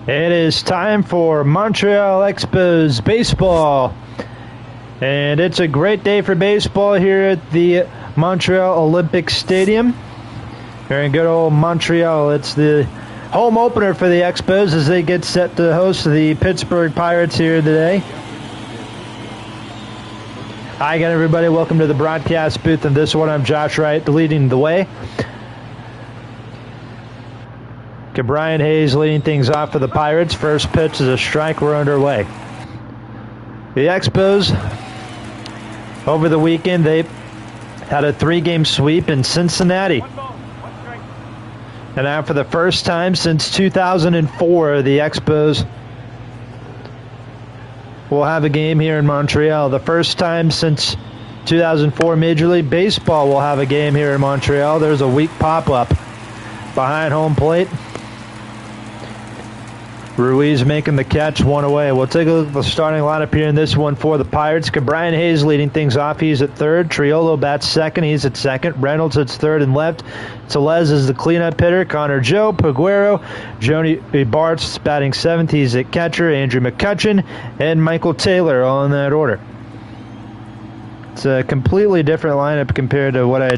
It is time for Montreal Expos baseball. And it's a great day for baseball here at the Montreal Olympic Stadium. Here in good old Montreal. It's the home opener for the Expos as they get set to host the Pittsburgh Pirates here today. Hi again, everybody. Welcome to the broadcast booth. And this one, I'm Josh Wright, leading the way. Brian Hayes leading things off for the Pirates. First pitch is a strike. We're underway. The Expos, over the weekend, they had a 3-game sweep in Cincinnati. And now for the first time since 2004, the Expos will have a game here in Montreal. The first time since 2004 Major League Baseball will have a game here in Montreal. There's a weak pop-up behind home plate. Ruiz making the catch, one away. We'll take a look at the starting lineup here in this one for the Pirates. Brian Hayes leading things off. He's at third. Triolo bats second. He's at second. Reynolds hits third and left. Telez is the cleanup hitter. Connor Joe, Peguero, Joni Bartz batting seventh. He's at catcher. Andrew McCutchen and Michael Taylor, all in that order. It's a completely different lineup compared to what I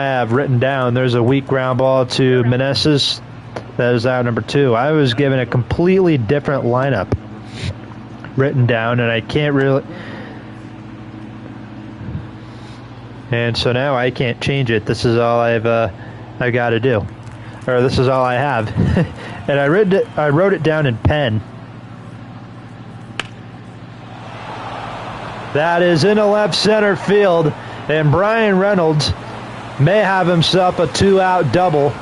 have written down. There's a weak ground ball to Meneses. That is out number 2. I was given a completely different lineup written down, and I can't really... And so now I can't change it. This is all I got to do. Or this is all I have. And I wrote it down in pen. That is into left center field, and Brian Reynolds may have himself a 2-out double.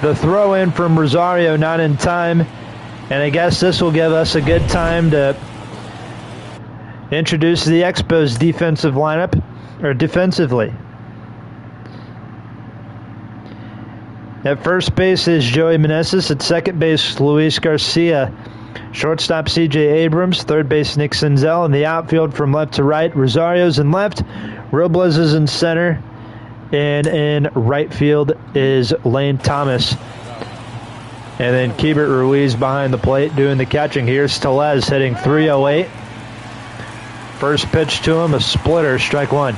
The throw in from Rosario not in time, and I guess this will give us a good time to introduce the Expos defensive lineup, or defensively. At first base is Joey Meneses. At second base, Luis Garcia. Shortstop, C.J. Abrams. Third base, Nick Senzel. In the outfield from left to right, Rosario's in left. Robles is in center. And in right field is Lane Thomas. And then Keibert Ruiz behind the plate doing the catching. Here's Telez hitting .308. First pitch to him, a splitter, strike one.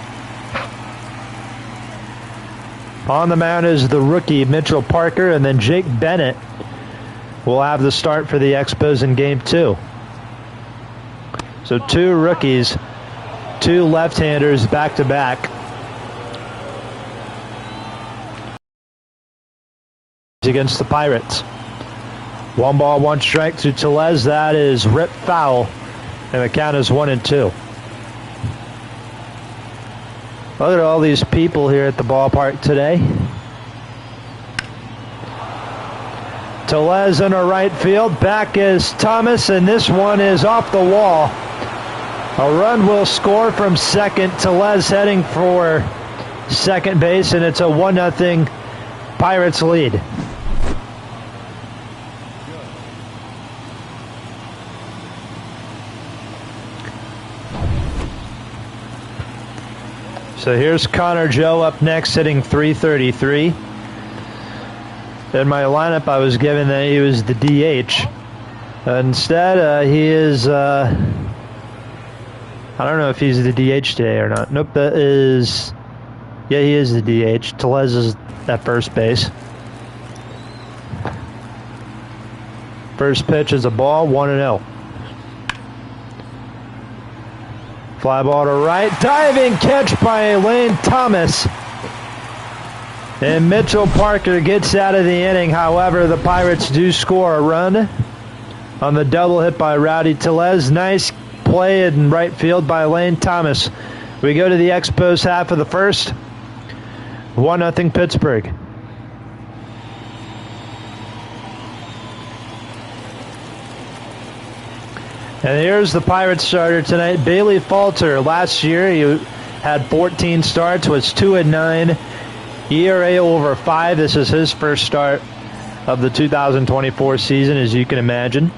On the mound is the rookie Mitchell Parker, and then Jake Bennett will have the start for the Expos in Game 2. So 2 rookies, 2 left-handers back-to-back. Against the Pirates. 1 ball, 1 strike to Telez. That is ripped foul, and the count is 1-2. Look at all these people here at the ballpark today. Telez in a right field. Back is Thomas, and this one is off the wall. A run will score from second. Telez heading for second base, and it's a 1-0 Pirates lead. So here's Connor Joe up next, hitting .333. In my lineup, I was given that he was the DH. Instead, he is... I don't know if he's the DH today or not. Nope, that is... Yeah, he is the DH. Telez is at first base. First pitch is a ball, 1-0. Fly ball to right. Diving catch by Lane Thomas. And Mitchell Parker gets out of the inning. However, the Pirates do score a run on the double hit by Rowdy Telez. Nice play in right field by Lane Thomas. We go to the Expos half of the first. 1-0 Pittsburgh. And here's the Pirates starter tonight, Bailey Falter. Last year he had 14 starts, was 2-9, ERA over 5. This is his first start of the 2024 season, as you can imagine.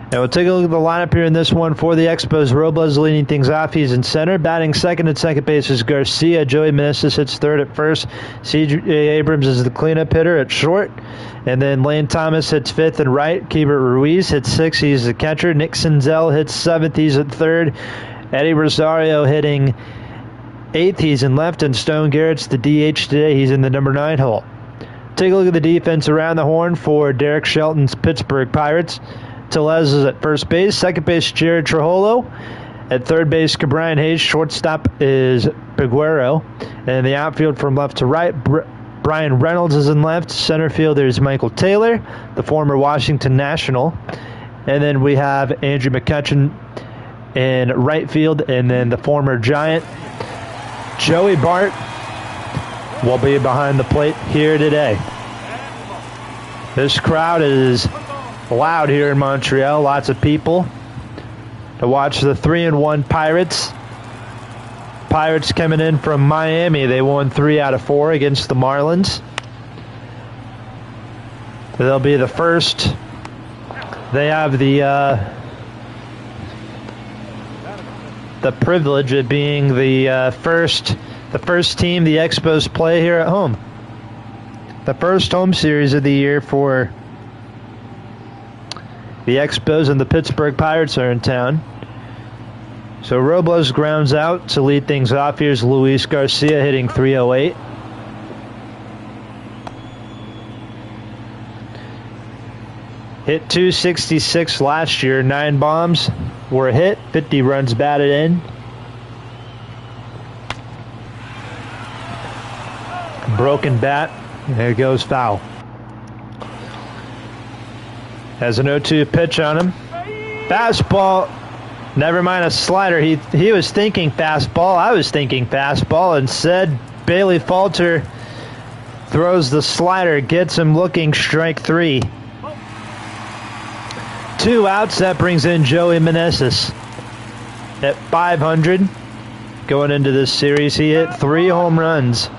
And we'll take a look at the lineup here in this one for the Expos. Robles leading things off. He's in center. Batting second at second base is Garcia. Joey Meneses hits third at first. C.J. Abrams is the cleanup hitter at short. And then Lane Thomas hits fifth and right. Keibert Ruiz hits sixth. He's the catcher. Nick Senzel hits seventh. He's at third. Eddie Rosario hitting eighth. He's in left. And Stone Garrett's the DH today. He's in the number 9 hole. Take a look at the defense around the horn for Derek Shelton's Pittsburgh Pirates. Tellez is at first base. Second base, Jared Trujillo. At third base, Cabrian Hayes. Shortstop is Peguero. And the outfield from left to right, Brian Reynolds is in left. Center field, there's Michael Taylor, the former Washington National. And then we have Andrew McCutchen in right field. And then the former Giant, Joey Bart, will be behind the plate here today. This crowd is loud here in Montreal. Lots of people to watch the 3-1 Pirates. Pirates coming in from Miami. They won 3 out of 4 against the Marlins. They'll be the first. They have the privilege of being the first team the Expos play here at home. The first home series of the year for the Expos and the Pittsburgh Pirates are in town. So Robles grounds out to lead things off. Here's Luis Garcia hitting .308. Hit .266 last year. 9 bombs were hit. 50 runs batted in. Broken bat. There goes foul. Has an 0-2 pitch on him. Fastball. Never mind a slider. He was thinking fastball. I was thinking fastball. Instead, Bailey Falter throws the slider. Gets him looking. Strike 3. 2 outs. That brings in Joey Meneses at 500. Going into this series, he hit 3 home runs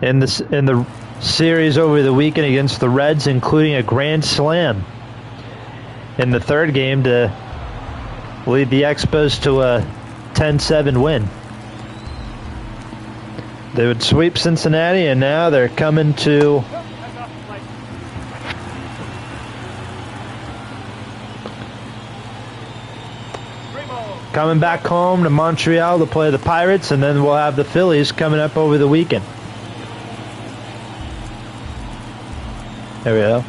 in the series over the weekend against the Reds, including a grand slam in the third game to lead the Expos to a 10-7 win. They would sweep Cincinnati, and now they're coming back home to Montreal to play the Pirates, and then we'll have the Phillies coming up over the weekend. There we go.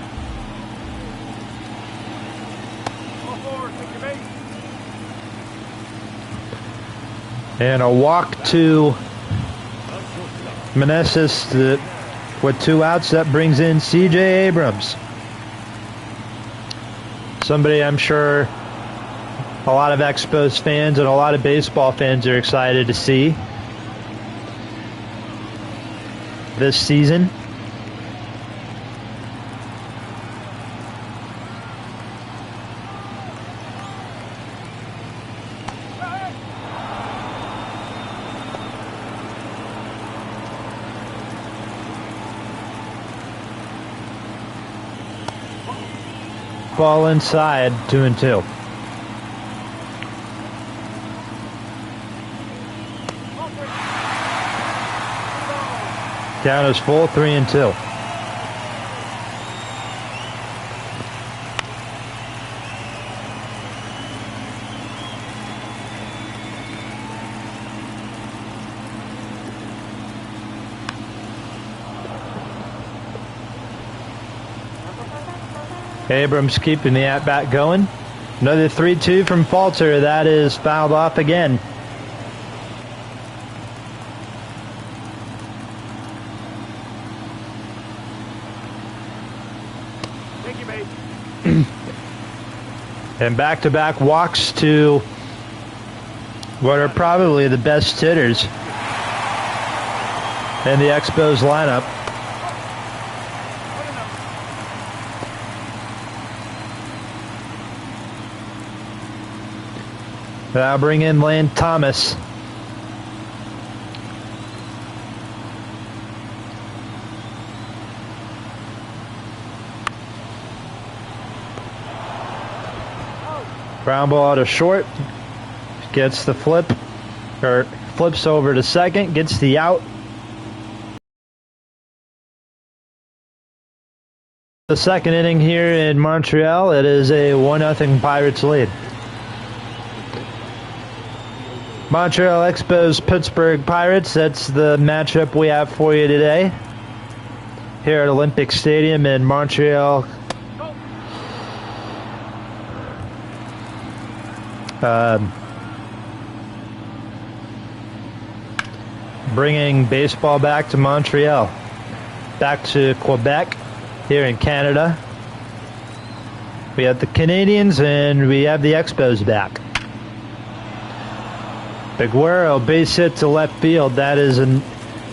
And a walk to Meneses with 2 outs. That brings in C.J. Abrams. Somebody I'm sure a lot of Expos fans and a lot of baseball fans are excited to see this season. Ball inside, 2-2. Count is full, 3-2. Abrams keeping the at-bat going. Another 3-2 from Falter. That is fouled off again. Thank you, mate. And back-to-back walks to what are probably the best hitters in the Expos lineup. I'll bring in Lane Thomas. Ground ball to short. Gets the flip, or flips over to second, gets the out. The second inning here in Montreal, it is a 1-0 Pirates lead. Montreal Expos, Pittsburgh Pirates, that's the matchup we have for you today here at Olympic Stadium in Montreal. Bringing baseball back to Montreal, back to Quebec here in Canada. We have the Canadians and we have the Expos back. Piguero, base hit to left field. That is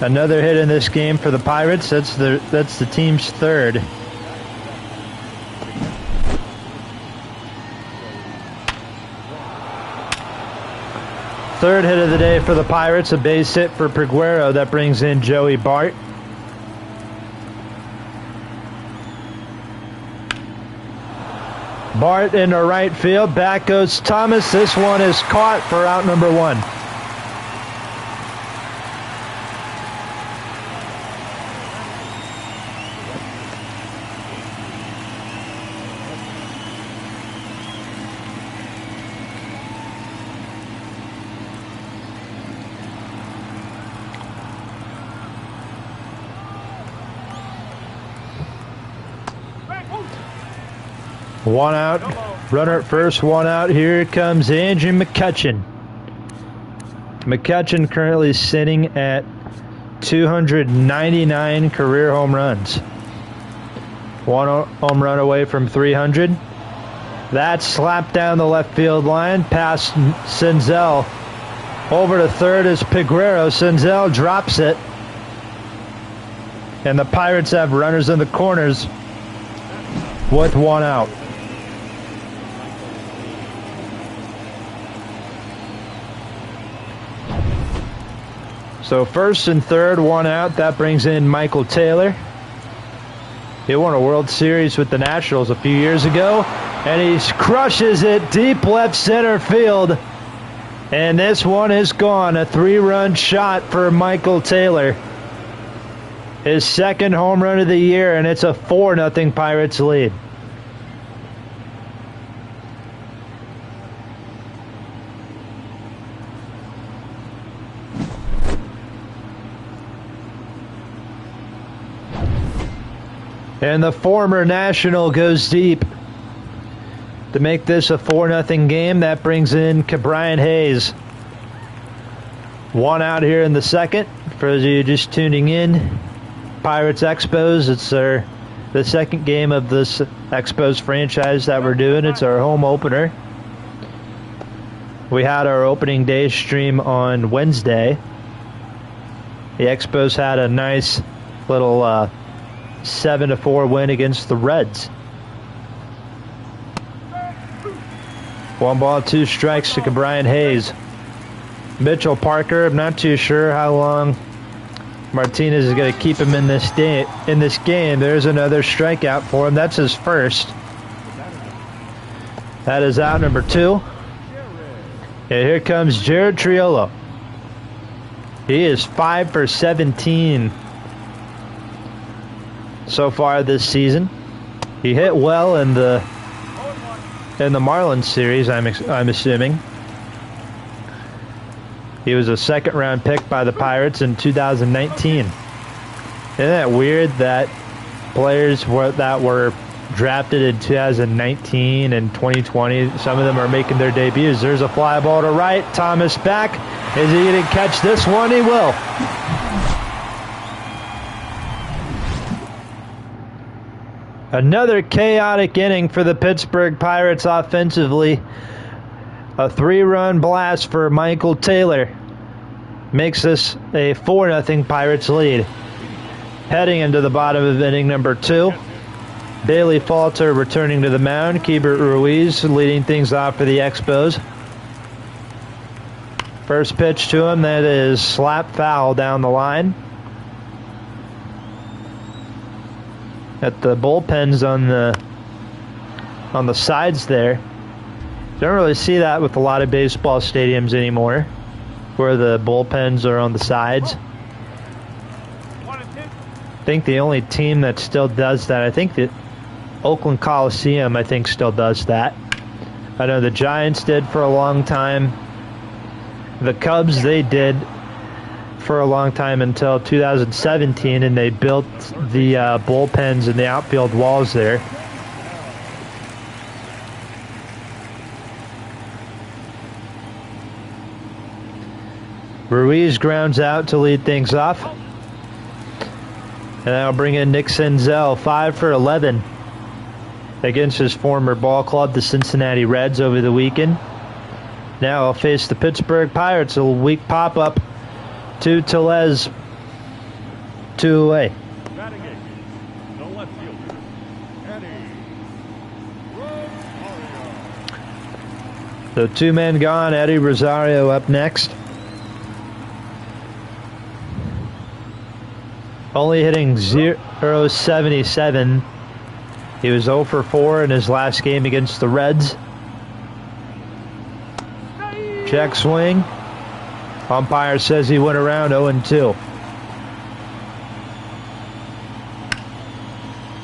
another hit in this game for the Pirates. That's the team's third. Third hit of the day for the Pirates, a base hit for Piguero. That brings in Joey Bart. Bart into right field. Back goes Thomas. This one is caught for out number one. One out, runner at first, one out. Here comes Andrew McCutchen. McCutchen currently sitting at 299 career home runs. One home run away from 300. That's slapped down the left field line, past Senzel. Over to third is Piguero. Senzel drops it. And the Pirates have runners in the corners with one out. So first and third, one out. That brings in Michael Taylor. He won a World Series with the Nationals a few years ago. And he crushes it deep left center field. And this one is gone. A 3-run shot for Michael Taylor. His second home run of the year, and it's a 4-0 Pirates lead. And the former National goes deep to make this a 4-0 game. That brings in Brian Hayes. One out here in the second. For those of you just tuning in, Pirates Expos. It's the second game of this Expos franchise that we're doing. It's our home opener. We had our opening day stream on Wednesday. The Expos had a nice little 7-4 win against the Reds. 1 ball, 2 strikes to Brian Hayes. Mitchell Parker, I'm not too sure how long Martinez is going to keep him in this game. There's another strikeout for him. That's his first. That is out number 2. And here comes Jared Triolo. He is 5 for 17 so far this season. He hit well in the Marlins series, I'm assuming. He was a second-round pick by the Pirates in 2019. Isn't that weird that players that were drafted in 2019 and 2020, some of them are making their debuts? There's a fly ball to right. Thomas back. Is he going to catch this one? He will. Another chaotic inning for the Pittsburgh Pirates offensively. A 3-run blast for Michael Taylor makes this a 4-0 Pirates lead. Heading into the bottom of inning number 2. Bailey Falter returning to the mound. Keibert Ruiz leading things off for the Expos. First pitch to him, that is slap foul down the line. At the bullpens on the sides there. Don't really see that with a lot of baseball stadiums anymore, where the bullpens are on the sides. I think the only team that still does that, I think the Oakland Coliseum, I think, still does that. I know the Giants did for a long time. The Cubs, they did for a long time until 2017, and they built the bullpens and the outfield walls there. Ruiz grounds out to lead things off. And that'll bring in Nick Senzel, 5 for 11 against his former ball club, the Cincinnati Reds, over the weekend. Now he'll face the Pittsburgh Pirates, a weak pop-up to Tellez, 2 away. So 2 men gone, Eddie Rosario up next. Only hitting .077. He was 0 for 4 in his last game against the Reds. Check swing. Umpire says he went around 0-2.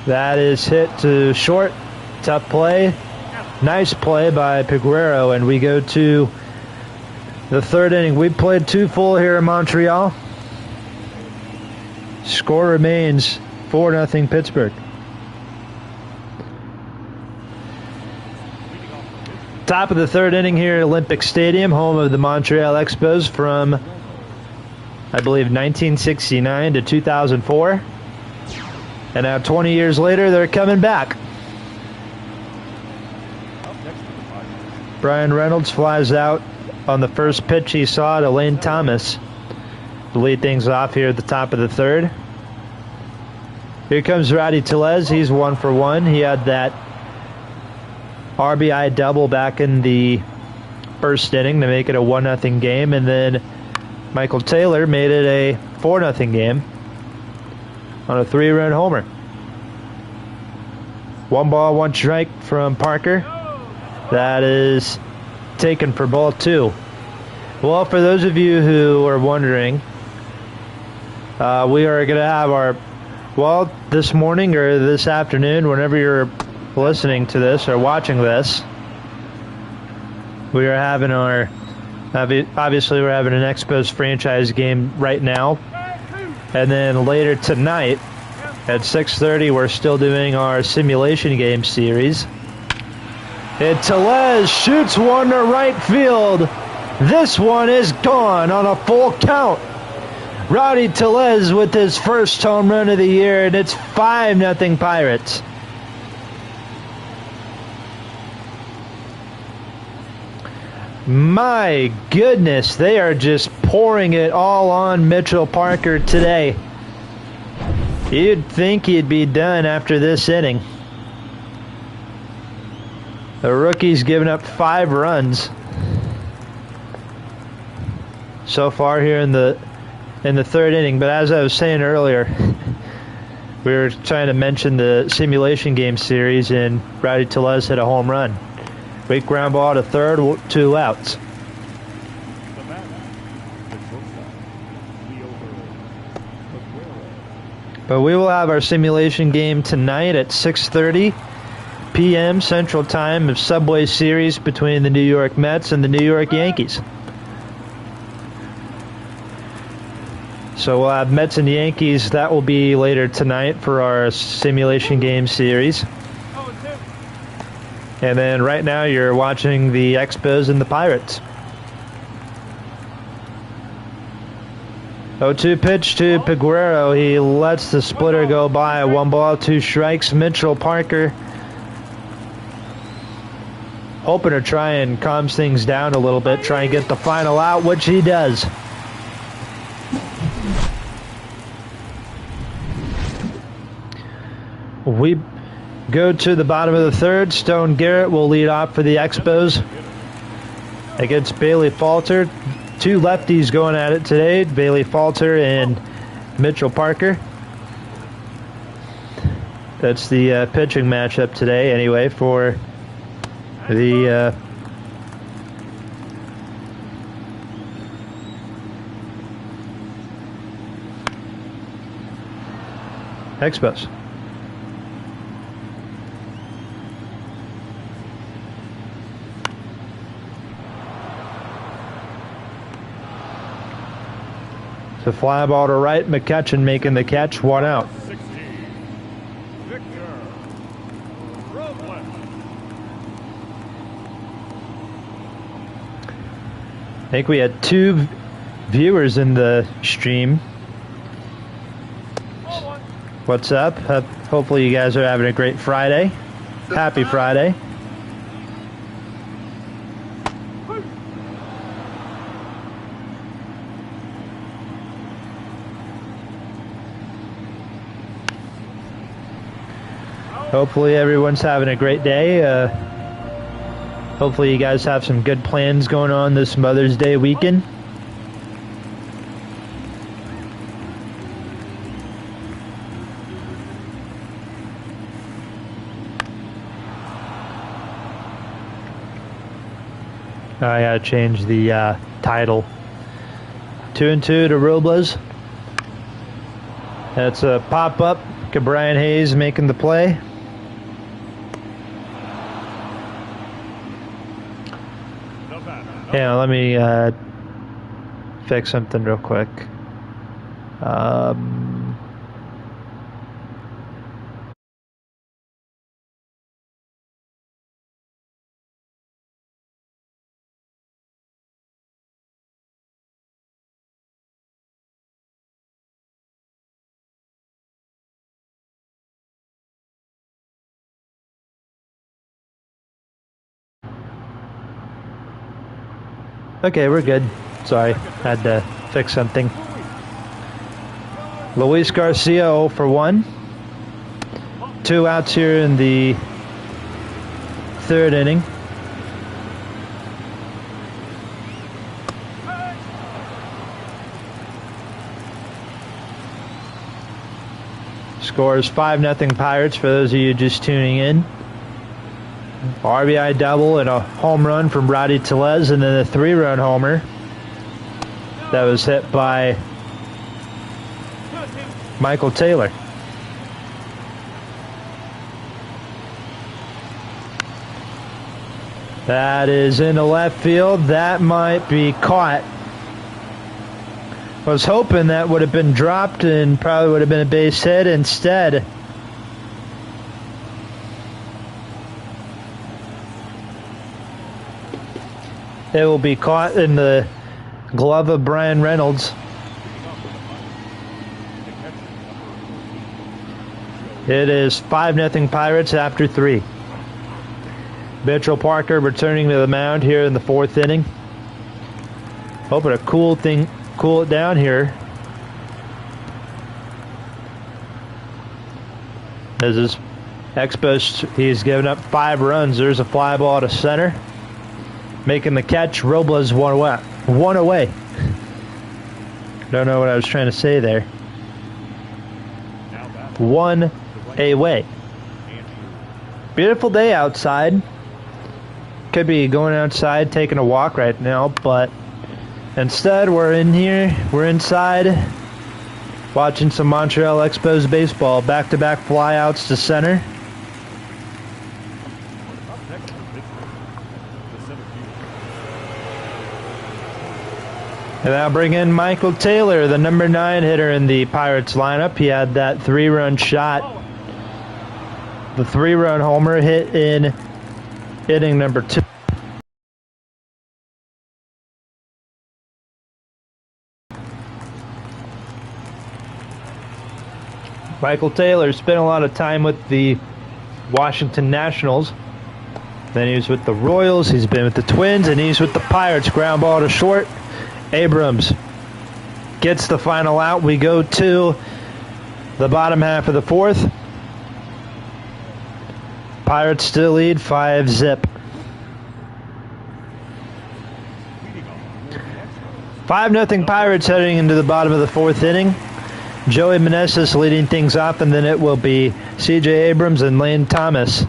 That is hit to short. Tough play. Nice play by Peguero, and we go to the 3rd inning. We played 2 full here in Montreal. Score remains 4-0 Pittsburgh. Top of the 3rd inning here at Olympic Stadium, home of the Montreal Expos from, I believe, 1969 to 2004. And now 20 years later, they're coming back. Brian Reynolds flies out on the first pitch he saw to Lane Thomas to lead things off here at the top of the 3rd. Here comes Rowdy Tellez. He's 1 for 1. He had that RBI double back in the 1st inning to make it a 1-0 game, and then Michael Taylor made it a 4-0 game on a 3-run homer. 1 ball, 1 strike from Parker. That is taken for ball 2. Well, for those of you who are wondering, we are going to have our, well, this morning or this afternoon, whenever you're listening to this or watching this, we are having our, obviously we're having an Expos franchise game right now, and then later tonight at 6:30 we're still doing our simulation game series. And Tellez shoots one to right field. This one is gone on a full count. Rowdy Tellez with his first home run of the year, and it's 5-0 Pirates. My goodness, they are just pouring it all on Mitchell Parker today. You'd think he'd be done after this inning. The rookie's given up 5 runs so far here in the 3rd inning. But as I was saying earlier, we were trying to mention the simulation game series, and Rowdy Tellez hit a home run. Weak ground ball to 3rd, 2 outs. But we will have our simulation game tonight at 6:30 p.m. Central Time of Subway Series between the New York Mets and the New York Yankees. So we'll have Mets and Yankees. That will be later tonight for our simulation game series. And then right now you're watching the Expos and the Pirates. 0-2 pitch to Peguero. He lets the splitter go by. 1 ball, 2 strikes. Mitchell Parker hoping to try and calm things down a little bit, try and get the final out, which he does. We go to the bottom of the 3rd. Stone Garrett will lead off for the Expos against Bailey Falter. 2 lefties going at it today, Bailey Falter and Mitchell Parker. That's the pitching matchup today anyway for the Expos. The fly ball to right, McCutcheon making the catch, 1 out. I think we had 2 viewers in the stream. What's up? Hopefully you guys are having a great Friday. Happy Friday. Hopefully everyone's having a great day. Hopefully you guys have some good plans going on this Mother's Day weekend. I gotta change the title. 2-2 to Robles. That's a pop-up. Brian Hayes making the play. Yeah, let me fix something real quick. Okay, we're good. Sorry, had to fix something. Luis Garcia 0 for 1. 2 outs here in the 3rd inning. Score is 5-0 Pirates for those of you just tuning in. RBI double and a home run from Rowdy Tellez, and then a 3-run homer that was hit by Michael Taylor. That is in the left field. That might be caught. I was hoping that would have been dropped and probably would have been a base hit. Instead, it will be caught in the glove of Brian Reynolds. It is 5-0 Pirates after 3. Mitchell Parker returning to the mound here in the 4th inning. Hoping to cool it down here. As his Expos, he's given up 5 runs. There's a fly ball to center. Making the catch, Robles 1 away. 1 away. Don't know what I was trying to say there. 1 away. Beautiful day outside. Could be going outside, taking a walk right now, but instead we're in here. We're inside watching some Montreal Expos baseball. Back-to-back flyouts to center. And I'll bring in Michael Taylor, the number 9 hitter in the Pirates lineup. He had that 3-run shot. The 3-run homer hit in inning number 2. Michael Taylor spent a lot of time with the Washington Nationals. Then he was with the Royals. He's been with the Twins, and he's with the Pirates. Ground ball to short. Abrams gets the final out. We go to the bottom half of the 4th. Pirates still lead 5-0. 5-0 Pirates heading into the bottom of the 4th inning. Joey Meneses leading things off, and then it will be C.J. Abrams and Lane Thomas.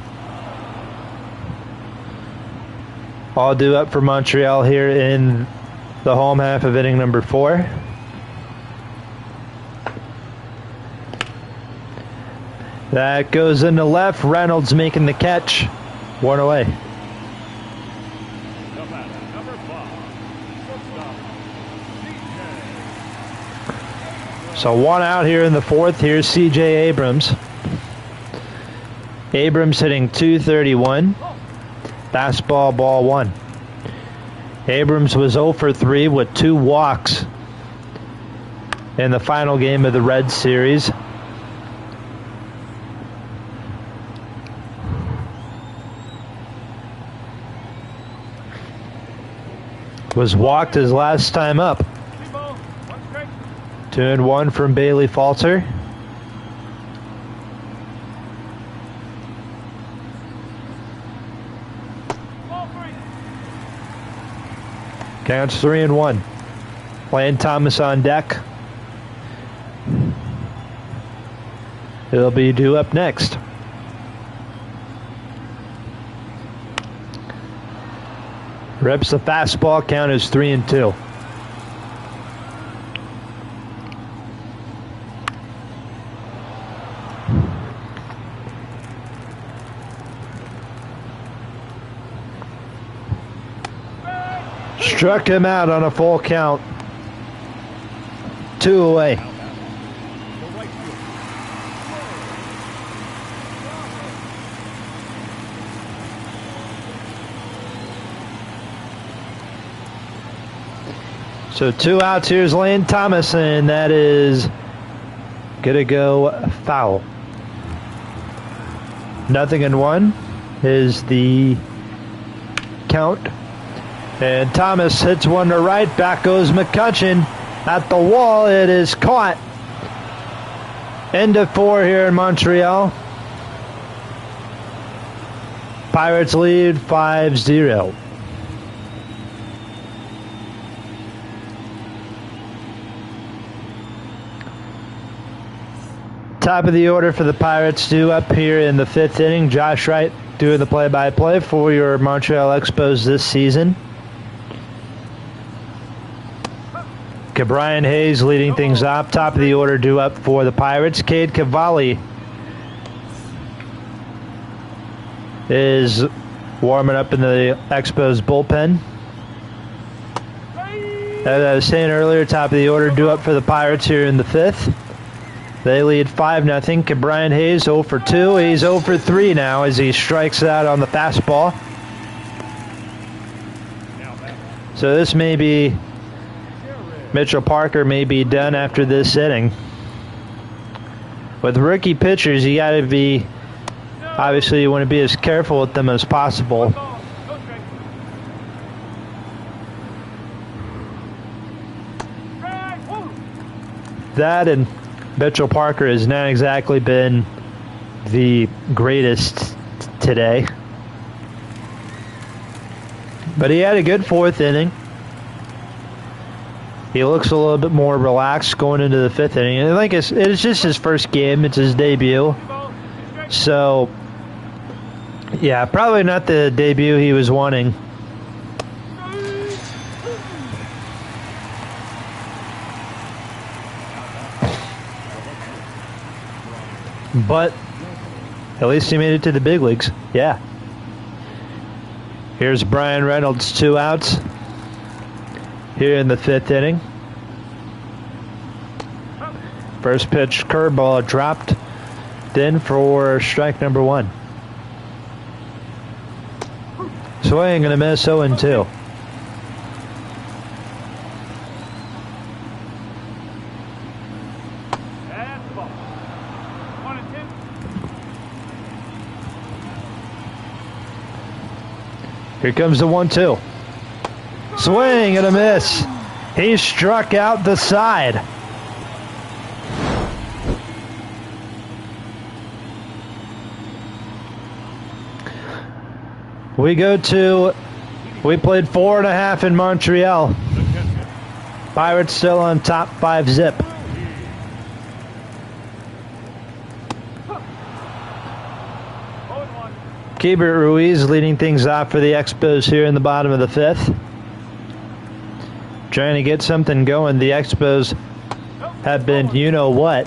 All due up for Montreal here in the home half of inning number 4. That goes into left. Reynolds making the catch. One away. So one out here in the fourth. Here's C.J. Abrams. Abrams hitting .231. Fastball, ball one. Abrams was 0 for 3 with 2 walks in the final game of the Reds series. Was walked his last time up. 2-1 from Bailey Falter. Counts 3-1. Lane Thomas on deck. He'll be due up next. Rips the fastball. Count is 3-2. Struck him out on a full count. 2 away. So 2 outs. Here's Lane Thomas, and that is gonna go foul. 0-1 is the count. And Thomas hits one to right. Back goes McCutcheon at the wall. It is caught. End of 4 here in Montreal. Pirates lead 5-0. Top of the order for the Pirates due up here in the 5th inning. Josh Wright doing the play-by-play for your Montreal Expos this season. Brian Hayes leading things up. Top of the order due up for the Pirates. Cade Cavalli is warming up in the Expos bullpen. As I was saying earlier, top of the order due up for the Pirates here in the 5th. They lead 5-0. Brian Hayes 0 for 2. He's 0 for 3 now as he strikes out on the fastball. So this may be... Mitchell Parker may be done after this inning. With rookie pitchers, you got to be, obviously you want to be as careful with them as possible. That and Mitchell Parker has not exactly been the greatest today. But he had a good 4th inning. He looks a little bit more relaxed going into the 5th inning. And I think it's just his first game. It's his debut. So, yeah, probably not the debut he was wanting. But at least he made it to the big leagues. Yeah. Here's Brian Reynolds, 2 outs. Here in the 5th inning. First pitch curveball dropped in for strike number 1. Swing and a miss, 0-2. Here comes the 1-2. Swing and a miss. He struck out the side. We played 4.5 in Montreal. Pirates still on top 5-zip. Keibert Ruiz leading things off for the Expos here in the bottom of the 5th. Trying to get something going. The Expos have been you-know-what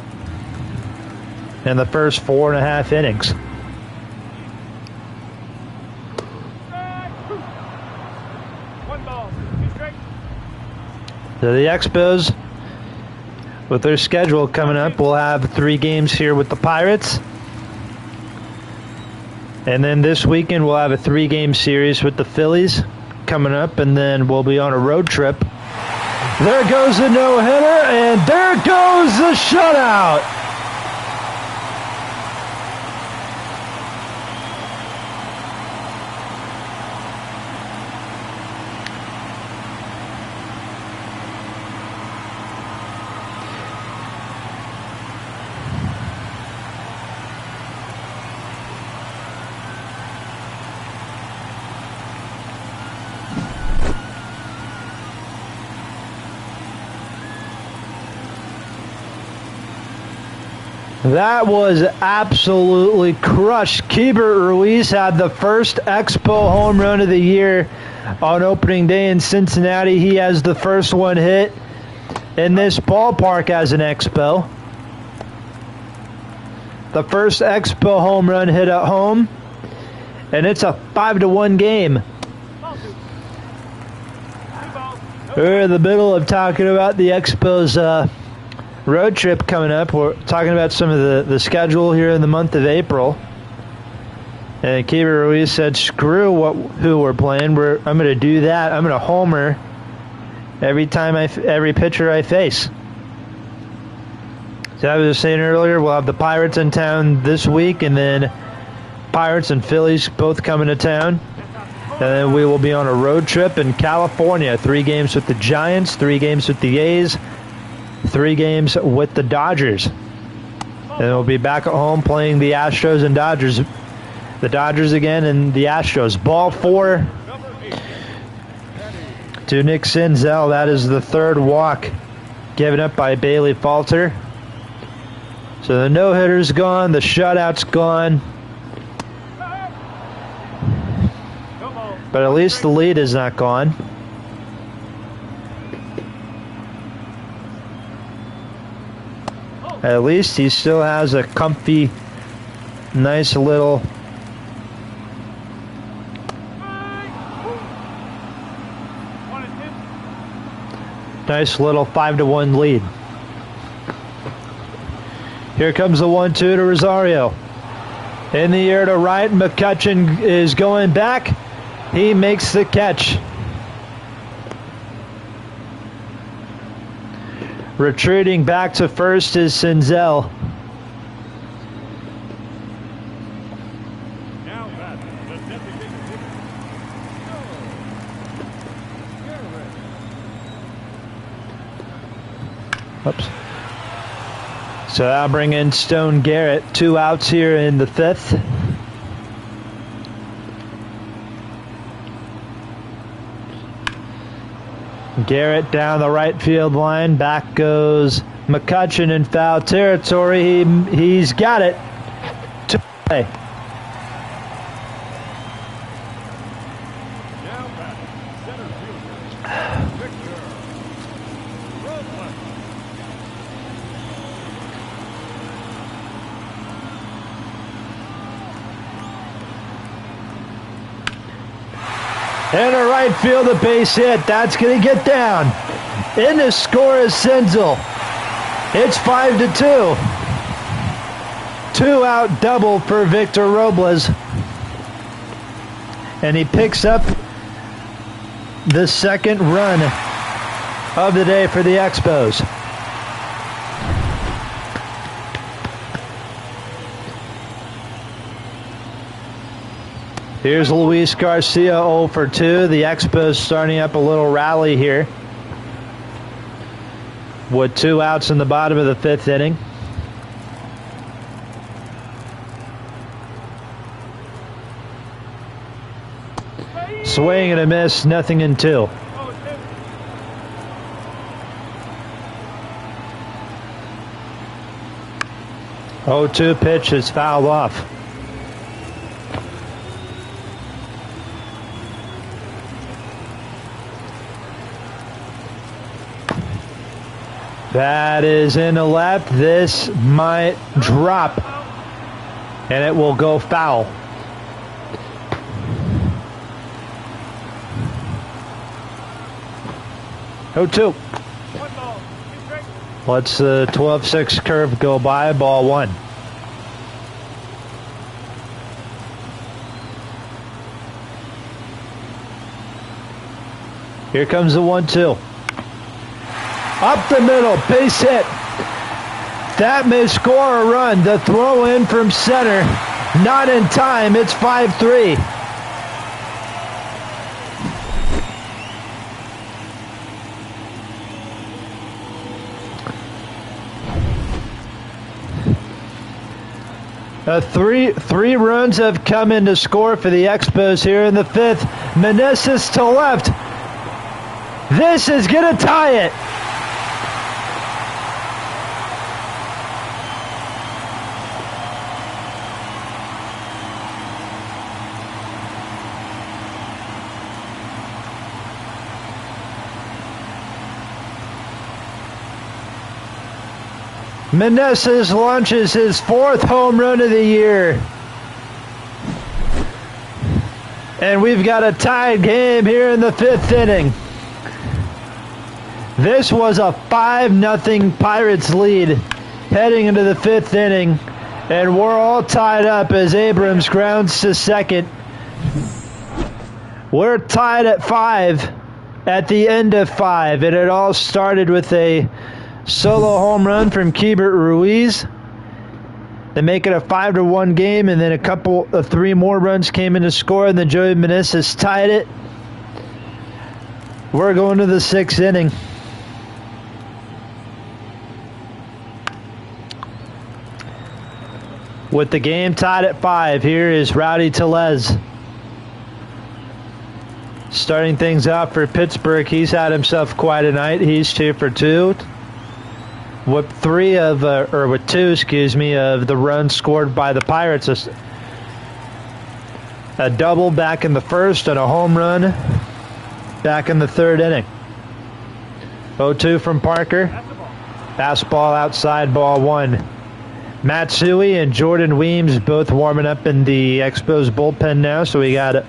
in the first 4.5 innings. So the Expos, with their schedule coming up, will have 3 games here with the Pirates. And then this weekend we'll have a 3-game series with the Phillies coming up, and then we'll be on a road trip. There goes the no-hitter, and there goes the shutout. That was absolutely crushed. Keibert Ruiz had the first Expo home run of the year on opening day in Cincinnati. He has the first one hit in this ballpark as an Expo. The first Expo home run hit at home, and it's a 5-1 game. We're in the middle of talking about the Expos' road trip coming up. We're talking about some of the schedule here in the month of April. And Keibert Ruiz said, screw who we're playing. I'm going to do that. I'm going to homer every pitcher I face. So I was saying earlier, we'll have the Pirates in town this week, and then Pirates and Phillies both coming to town. And then we will be on a road trip in California. 3 games with the Giants, 3 games with the A's, 3 games with the Dodgers. And we'll be back at home playing the Astros and Dodgers. The Dodgers again and the Astros. Ball 4 to Nick Senzel. That is the 3rd walk given up by Bailey Falter. So the no-hitter's gone. The shutout's gone. But at least the lead is not gone. At least he still has a comfy, nice little nice little 5-1 lead. Here comes the 1-2 to Rosario. In the air to right, McCutchen is going back. He makes the catch. Retreating back to first is Senzel. Oops. So I'll bring in Stone Garrett. 2 outs here in the 5th. Garrett down the right field line. Back goes McCutchen in foul territory. He's got it. To play. And a right field, a base hit. That's going to get down. In the score is Senzel. It's 5-2. 2-out double for Victor Robles. And he picks up the 2nd run of the day for the Expos. Here's Luis Garcia 0 for 2. The Expos starting up a little rally here with 2 outs in the bottom of the 5th inning. Swing and a miss, nothing in 2. Oh, 2 pitch is fouled off. That is in the left. This might drop. And it will go foul. Oh, 2. Let's the 12-6 curve go by, ball 1. Here comes the 1-2. Up the middle, base hit. That may score a run. The throw in from center, not in time. It's 5-3. Three runs have come in to score for the Expos here in the 5th. Meneses to left. This is going to tie it. Meneses launches his 4th home run of the year. And we've got a tied game here in the 5th inning. This was a 5-0 Pirates lead heading into the 5th inning. And we're all tied up as Abrams grounds to second. We're tied at 5 at the end of 5. And it all started with a solo home run from Keibert Ruiz to make it a 5-1 game, and then a couple of 3 more runs came in to score, and then Joey Meneses tied it. We're going to the 6th inning. With the game tied at 5, here is Rowdy Tellez. Starting things out for Pittsburgh, he's had himself quite a night. He's 2 for 2. With 2, of the runs scored by the Pirates. A double back in the 1st and a home run back in the 3rd inning. 0-2 from Parker. Fastball outside, ball 1. Matsui and Jordan Weems both warming up in the Expos bullpen now, so we got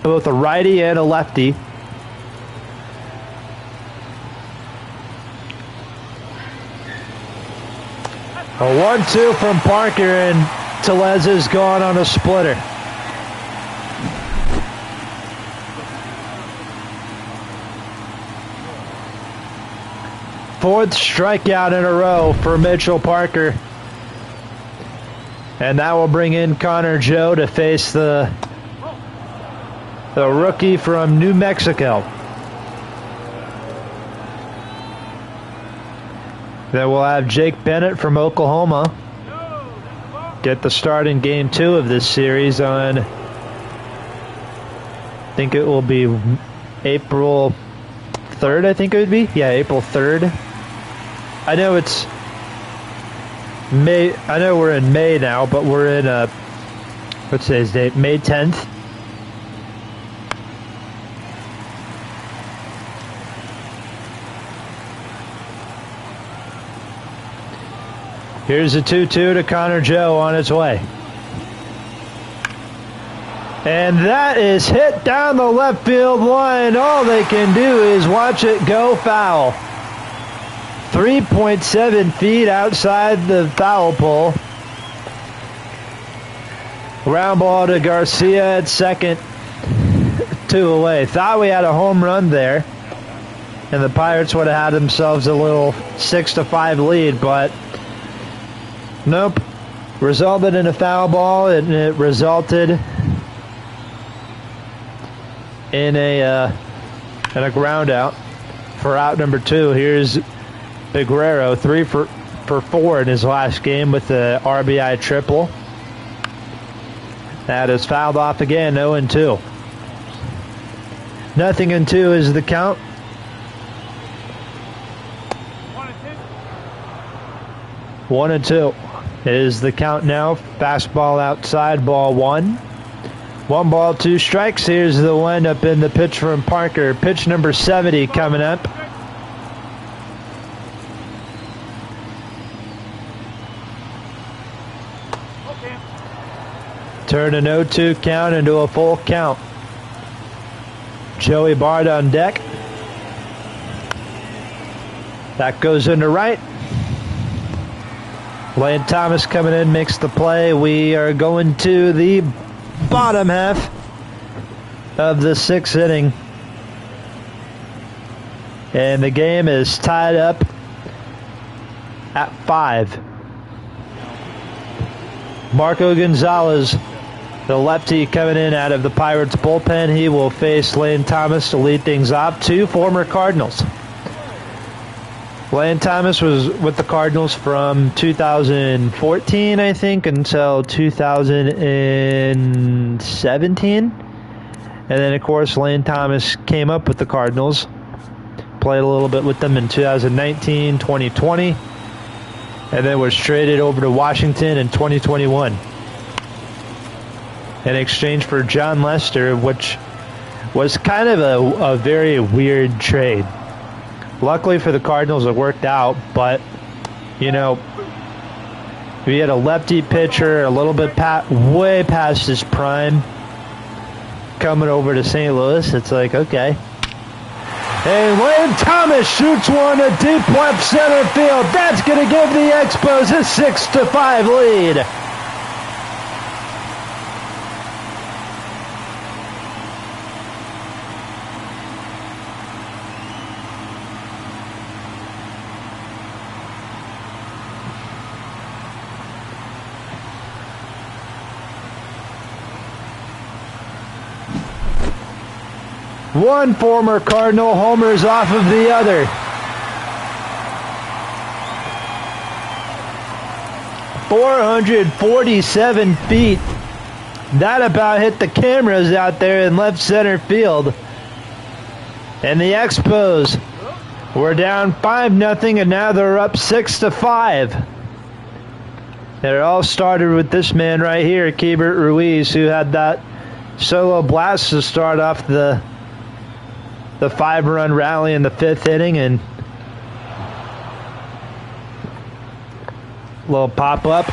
both a righty and a lefty. A 1-2 from Parker, and Tellez is gone on a splitter. Fourth strikeout in a row for Mitchell Parker. And that will bring in Connor Joe to face the rookie from New Mexico. Then we'll have Jake Bennett from Oklahoma get the start in game 2 of this series on, I think it will be April 3rd, I think it would be. Yeah, April 3rd. I know it's May. I know we're in May now, but we're in, what's today's date? May 10th. Here's a 2-2 to Connor Joe on its way. And that is hit down the left field line. All they can do is watch it go foul. 3.7 feet outside the foul pole. Ground ball to Garcia at second. 2 away. Thought we had a home run there, and the Pirates would have had themselves a little 6-5 lead, but nope. Resulted in a foul ball, and it resulted in a ground out for out number 2. Here's Peguero, 3 for 4 in his last game with the RBI triple. That is fouled off again, 0-2. 0-2 is the count. 1-2 is the count now. Fastball outside, ball 1. 1 ball, 2 strikes. Here's the windup in the pitch from Parker. Pitch number 70 coming up. Turn an 0-2 count into a full count. Joey Bart on deck. That goes into right. Lane Thomas coming in, makes the play. We are going to the bottom half of the 6th inning. And the game is tied up at 5. Marco Gonzalez, the lefty, coming in out of the Pirates bullpen. He will face Lane Thomas to lead things off. 2 former Cardinals. Lane Thomas was with the Cardinals from 2014, I think, until 2017. And then, of course, Lane Thomas came up with the Cardinals. Played a little bit with them in 2019, 2020. And then was traded over to Washington in 2021. In exchange for John Lester, which was kind of a very weird trade. Luckily for the Cardinals, it worked out, but, you know, we had a lefty pitcher, a little bit way past his prime, coming over to St. Louis. It's like, okay. And Lane Thomas shoots one to deep left center field. That's going to give the Expos a 6-5 lead. One former Cardinal homers off of the other. .447 feet. That about hit the cameras out there in left center field. And the Expos were down 5-0, and now they're up 6-5. It all started with this man right here, Keibert Ruiz, who had that solo blast to start off the 5-run rally in the 5th inning, and a little pop-up.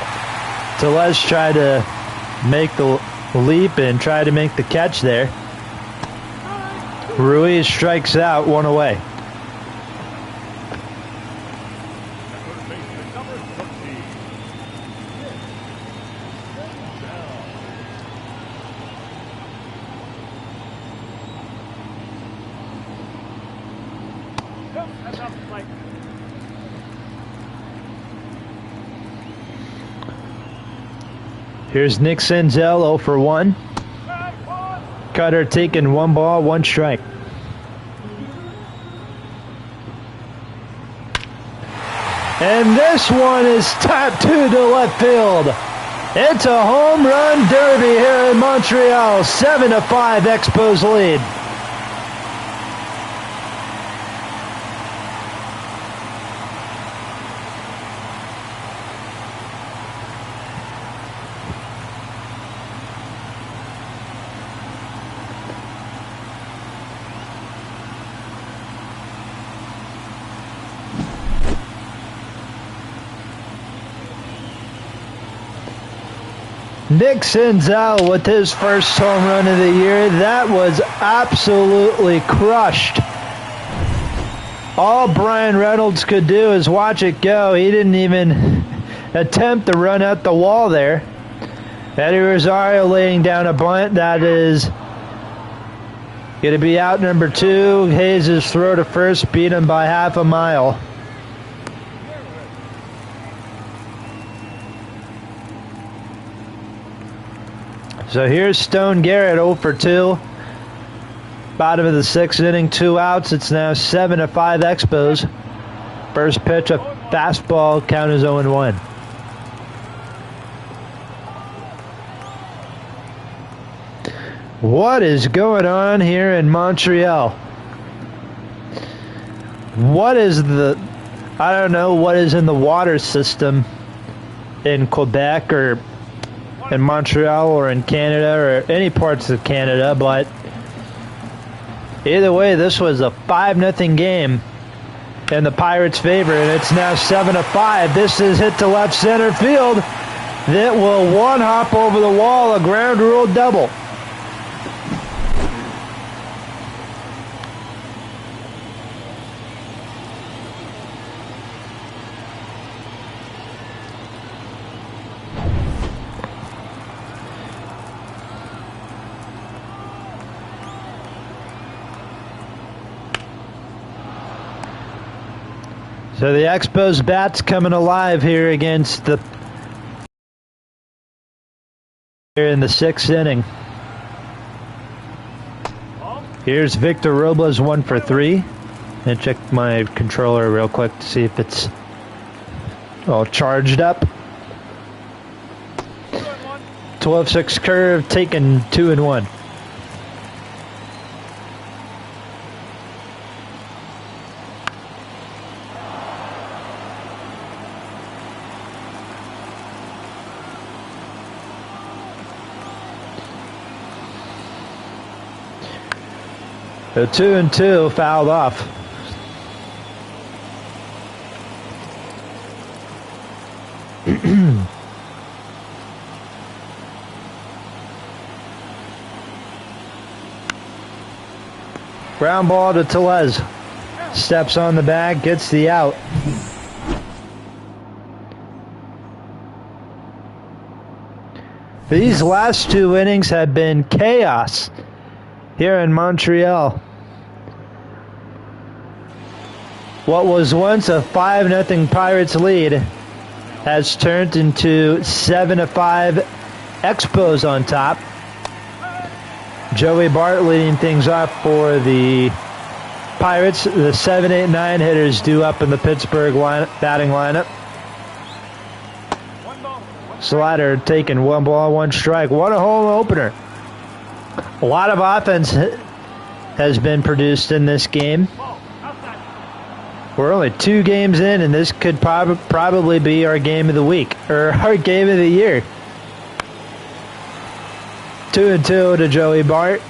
Tellez tried to make the leap and try to make the catch there. Ruiz strikes out, 1 away. Here's Nick Senzel, 0 for 1. Cutter taking 1 ball, 1 strike. And this one is tapped to left field. It's a home run derby here in Montreal. 7-5 Expos lead. Nick Senzel with his first home run of the year. That was absolutely crushed. All Brian Reynolds could do is watch it go. He didn't even attempt to run out the wall there. Eddie Rosario laying down a bunt. That is going to be out number 2. Hayes' throw to first beat him by half a mile. So here's Stone Garrett, 0 for 2. Bottom of the 6th inning, 2 outs. It's now 7-5 Expos. First pitch, a fastball, count is 0-1. What is going on here in Montreal? What is I don't know what is in the water system in Quebec or in Montreal or in Canada or any parts of Canada, but either way, this was a 5-0 game in the Pirates' favor, and it's now 7-5. This is hit to left center field. that will one hop over the wall, a ground rule double. So the Expos bats coming alive here against the here in the 6th inning. Here's Victor Robles, 1 for 3. And check my controller real quick to see if it's all charged up. 12-6 curve, taken 2 and 1. So 2 and 2, fouled off. Ground ball to Tellez. Steps on the bag, gets the out. These last 2 innings have been chaos here in Montreal. What was once a 5-0 Pirates lead has turned into 7-5 Expos on top. Joey Bart leading things off for the Pirates. The 7, 8, 9 hitters due up in the Pittsburgh batting lineup. Slider taken, 1 ball, 1 strike. What a home opener. A lot of offense has been produced in this game. We're only 2 games in, and this could probably be our game of the week, or our game of the year. 2 and 2 to Joey Bart.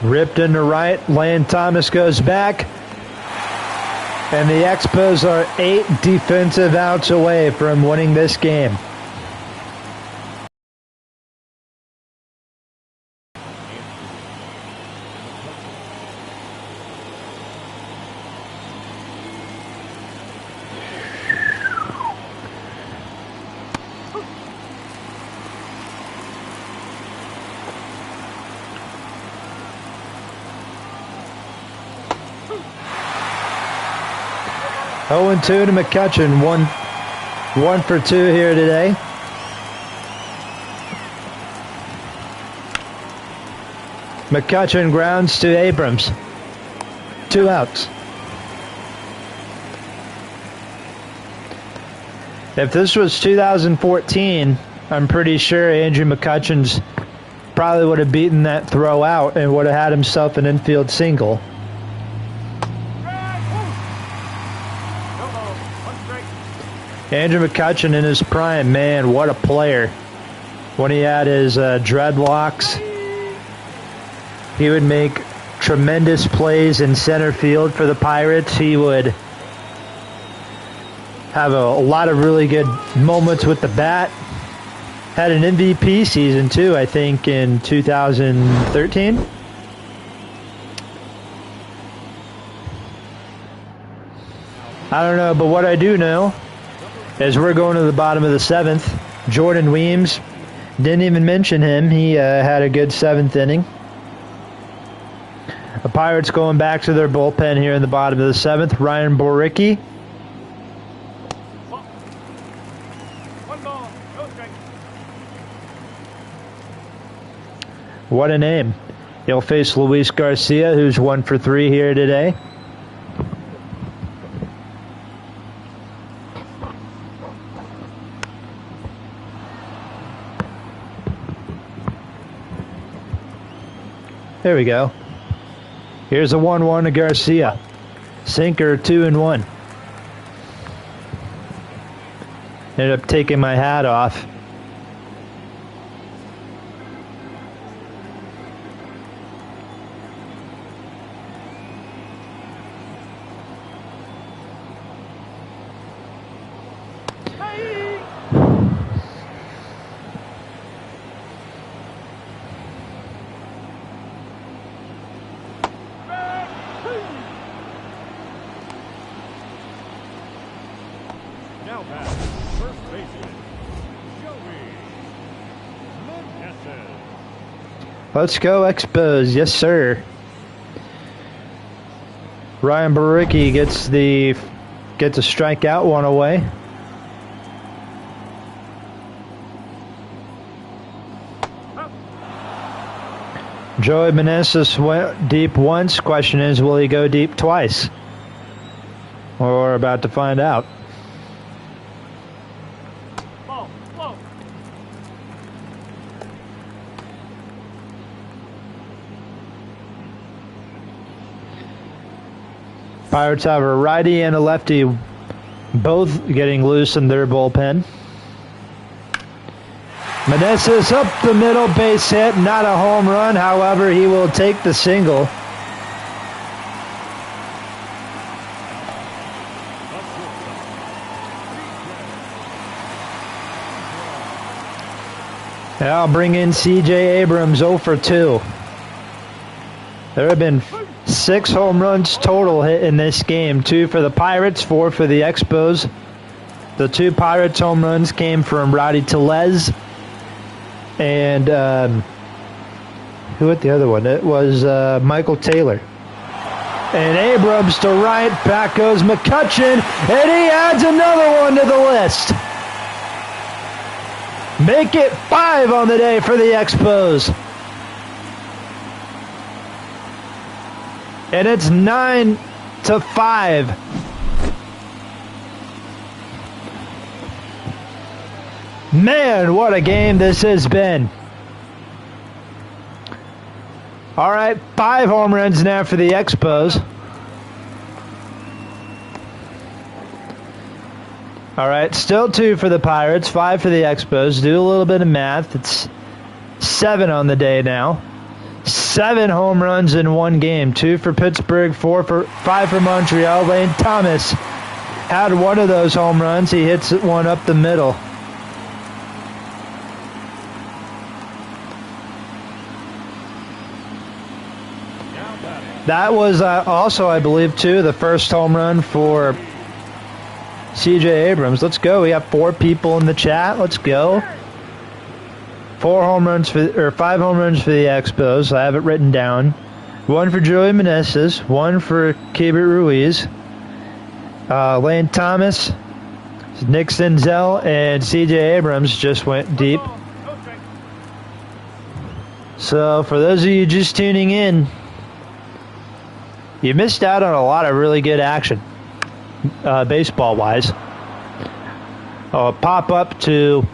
Ripped into right, Lane Thomas goes back. And the Expos are 8 defensive outs away from winning this game. Oh and 2 to McCutcheon, 1 for 2 here today. McCutcheon grounds to Abrams. 2 outs. If this was 2014, I'm pretty sure Andrew McCutcheon's probably would have beaten that throw out and would have had himself an infield single. Andrew McCutcheon in his prime, man, what a player. When he had his dreadlocks, he would make tremendous plays in center field for the Pirates. He would have a lot of really good moments with the bat. Had an MVP season too, I think, in 2013. I don't know, but what I do know as we're going to the bottom of the 7th, Jordan Weems, didn't even mention him. He had a good 7th inning. The Pirates going back to their bullpen here in the bottom of the 7th. Ryan Boricki. What a name. He'll face Luis Garcia, who's 1 for 3 here today. There we go. Here's a 1-1 to Garcia. Sinker 2-1. Ended up taking my hat off. Let's go Expos, yes sir. Ryan Baricki gets a strikeout, one away. Joey Meneses went deep once. Question is, will he go deep twice? We're about to find out. Pirates have a righty and a lefty both getting loose in their bullpen. Meneses up the middle, base hit, not a home run. However, he will take the single. And I'll bring in C.J. Abrams 0 for 2. There have been 6 home runs total hit in this game. 2 for the Pirates, 4 for the Expos. The 2 Pirates home runs came from Rowdy Tellez. And who hit the other one? It was Michael Taylor. And Abrams to right. Back goes McCutchen. And he adds another one to the list. Make it 5 on the day for the Expos. And it's 9-5. Man, what a game this has been. All right, 5 home runs now for the Expos. All right, still 2 for the Pirates, 5 for the Expos. Do a little bit of math. It's 7 on the day now. 7 home runs in one game. 2 for Pittsburgh, 5 for Montreal. Lane Thomas had one of those home runs. He hits one up the middle. That was also, I believe, too, the first home run for C.J. Abrams. Let's go. We have 4 people in the chat. Let's go. 5 home runs for the Expos. I have it written down. 1 for Joey Meneses. 1 for Keibert Ruiz. Lane Thomas, Nick Senzel, and C.J. Abrams just went deep. So for those of you just tuning in, you missed out on a lot of really good action, baseball-wise. Pop up to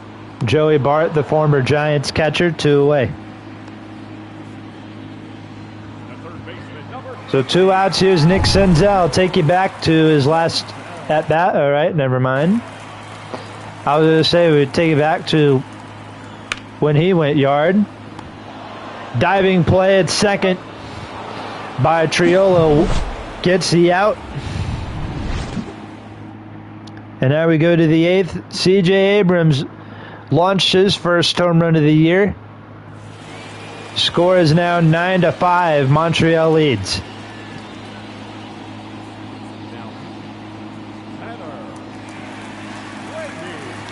Joey Bart, the former Giants catcher, 2 away. So 2 outs. Here's Nick Senzel. Take you back to his last at-bat. All right, never mind. I was going to say we'd take you back to when he went yard. Diving play at second by Triolo gets the out. And now we go to the 8th. C.J. Abrams launched his first home run of the year. Score is now 9-5. Montreal leads.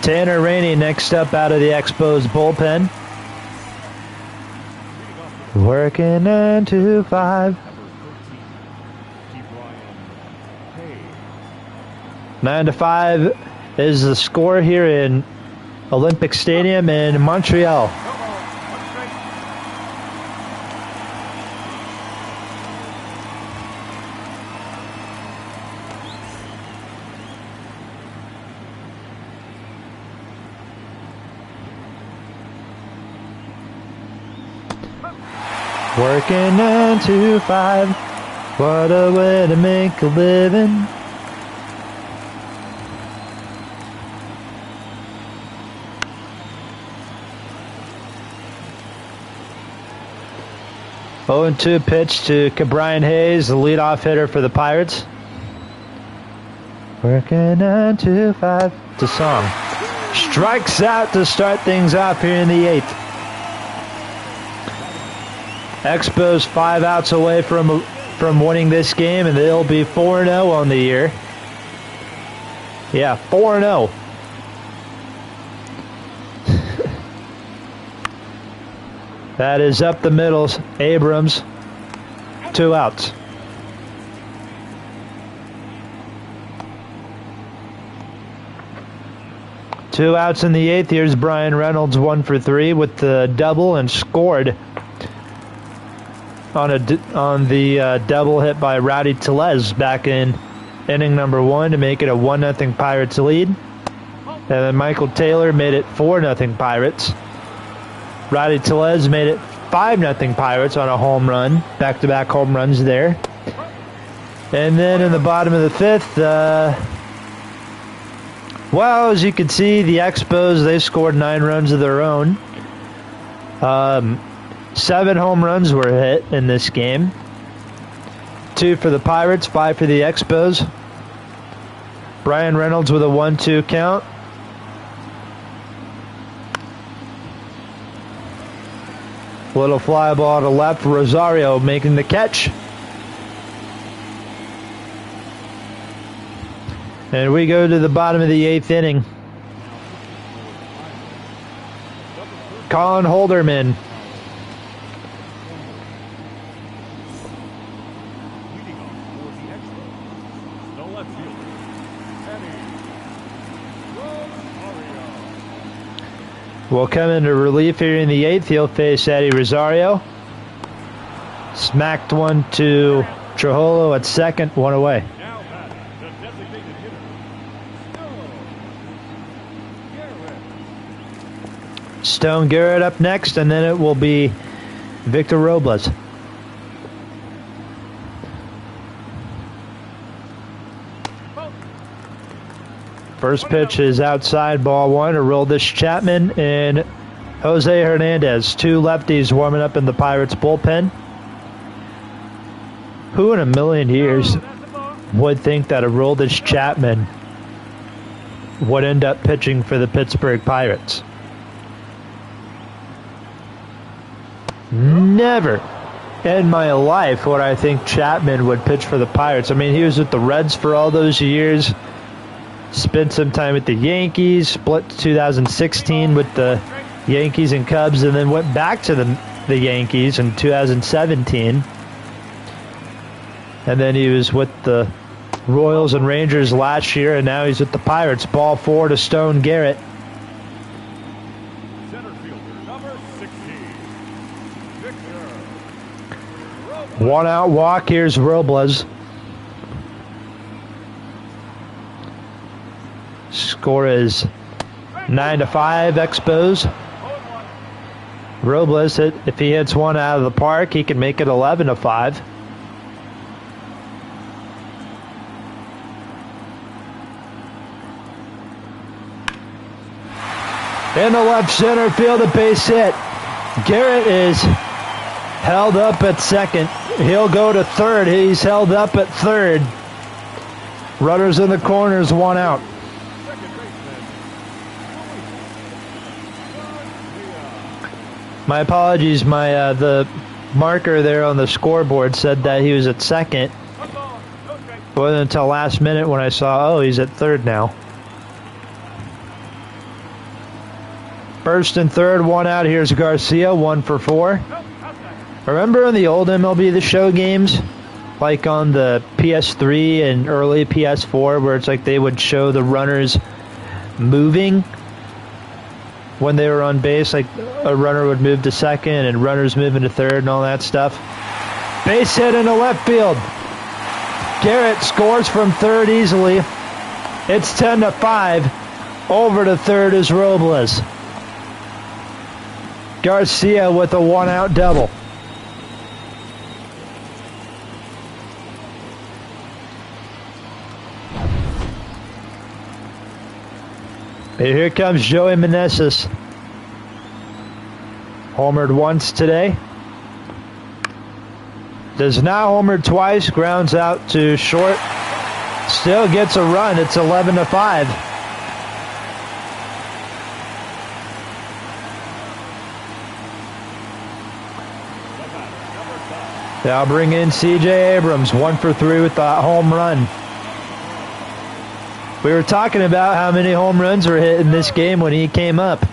Tanner Rainey next up out of the Expos bullpen. Working 9-5. 9-5 is the score here in Olympic Stadium in Montreal. Working 9-5. What a way to make a living. Oh, and 2 pitch to Brian Hayes, the leadoff hitter for the Pirates. Working 9 to 5 to song. Strikes out to start things off here in the 8th. Expos 5 outs away from winning this game, and they'll be 4-0 on the year. Yeah, 4-0. That is up the middle. Abrams, 2 outs. Two outs in the 8th. Here's Brian Reynolds, 1 for 3 with the double, and scored on the double hit by Rowdy Tellez back in inning number 1 to make it a 1-0 Pirates lead. And then Michael Taylor made it 4-0 Pirates. Rowdy Tellez made it 5-0 Pirates on a home run. Back-to-back home runs there. And then in the bottom of the 5th, well, as you can see, the Expos, they scored 9 runs of their own. 7 home runs were hit in this game. 2 for the Pirates, 5 for the Expos. Brian Reynolds with a 1-2 count. Little fly ball to left. Rosario making the catch. And we go to the bottom of the 8th inning. Colin Holderman. Will come into relief here in the 8th. He'll face Eddie Rosario. Smacked one to Trujillo at second, 1 away. Stone Garrett up next, and then it will be Victor Robles. First pitch is outside, ball 1. Aroldis Chapman and Jose Hernandez, 2 lefties warming up in the Pirates bullpen. Who in a million years would think that Aroldis Chapman would end up pitching for the Pittsburgh Pirates? Never in my life would I think Chapman would pitch for the Pirates. I mean, he was with the Reds for all those years. Spent some time with the Yankees, split 2016 with the Yankees and Cubs, and then went back to the Yankees in 2017. And then he was with the Royals and Rangers last year, and now he's with the Pirates. Ball 4 to Stone Garrett. One out walk. Here's Robles. Score is 9-5 Expos. Robles, if he hits one out of the park, he can make it 11-5. In the left center field, a base hit. Garrett is held up at second. He'll go to third. He's held up at third. Runners in the corners, 1 out. My apologies. The marker there on the scoreboard said that he was at second. It wasn't until last minute when I saw, oh, he's at third now. First and third, 1 out. Here's Garcia, 1 for 4. Remember in the old MLB The Show games, like on the PS3 and early PS4, where it's like they would show the runners moving when they were on base, like a runner would move to second and runners moving to third and all that stuff. Base hit into left field. Garrett scores from third easily. It's 10-5. Over to third is Robles. Garcia with a 1 out double. Here comes Joey Meneses. Homered once today. Does not homer twice. Grounds out to short. Still gets a run. It's 11-5. Now bring in C.J. Abrams, 1 for 3 with the home run. We were talking about how many home runs were hit in this game when he came up.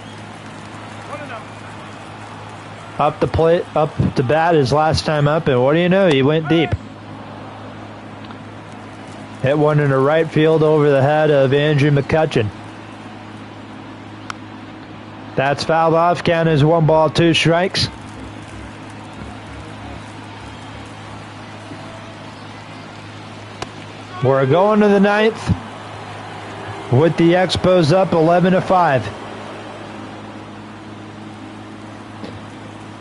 Up the plate, up to bat his last time up, and what do you know? He went deep. Hit one in the right field over the head of Andrew McCutcheon. That's fouled off. Count is 1 ball, 2 strikes. We're going to the 9th with the Expos up 11-5.